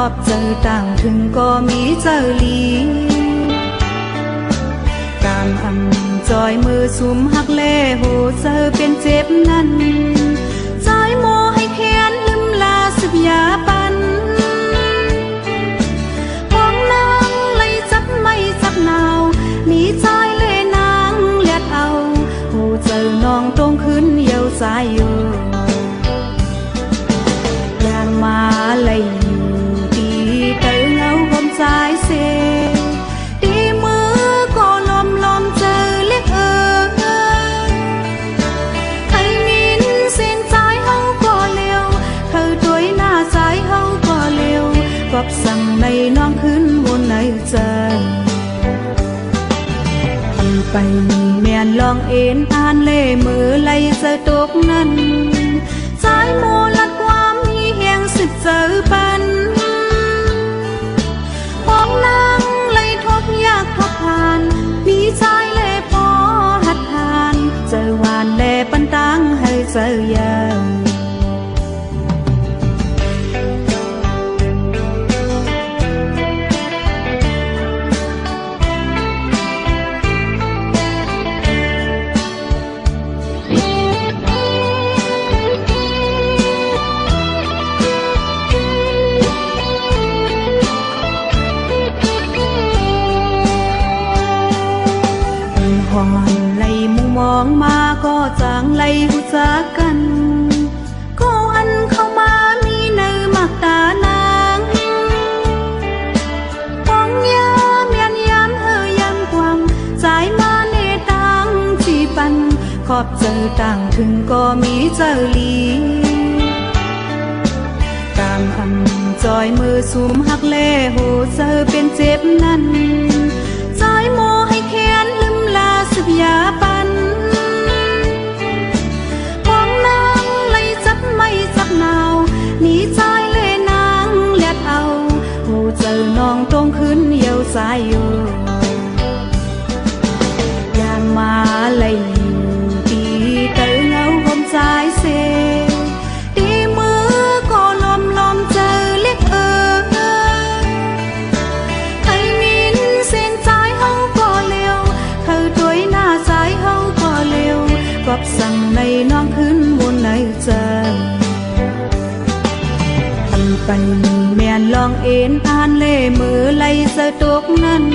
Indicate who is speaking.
Speaker 1: อบเจอต่างถึงก็มีเจอลีตามอำจอยมือสุมหักเล่โหเจอเป็นเจ็บนั้นใจโมให้แค้นลืมลาสึกยาปันห้องนางเลยจับไม่จับนาวมีใจเล่นางเลียดเอาโหเจอน้องตรงขึ้นเยาวสายอยู่อย่างมาเลยตีเตอเงาผมใจเสตีมือก็ลมเจอเล็กใครมินเส้นใจเฮาก็เร็วเธอด้วยหน้าใจเฮาก็เร็วกับสั่งในน้องขึ้นบนในใจไปแม่นลองเอ็นอ่านเล่มือไล่เจอตกนั้นใจโมลัดความมีแห่งสิบเจอปันห้องนางเลยทบยากทบผ่านมีใจเล่พอหัดทานเจอวานเล่ปันตังให้เจอยาวหอนไหลมุงมองมาก็จางไหลหูจักกันก็อันเข้ามามีเนื้อมักตานางปองยาเมียนยามเฮยามกวางใจมาเนตังจีปันขอบเจอต่างถึงก็มีเจอลีตามอำจอยมือสุมหักเล่โหเจอเป็นเจ็บนั้นใจโมให้แค้นลืมลาสึกยาปันห้องนางเลยจับไม่จับนาวหนีใจเล่นางเลียดเอาโหเจอน้องตรงขึ้นเยาวสายอยู่อย่างมาเลยตีเตอเงาผมใจเสตีมือก็ลมเจอเล็กใครมินเส้นใจเฮาก็เร็วเธอด้วยหน้าใจเฮาก็เร็วกับสั่งในน้องขึ้นบนในใจไปแม่นลองเอ็นอ่านเล่มือไล่เจอตกนั้น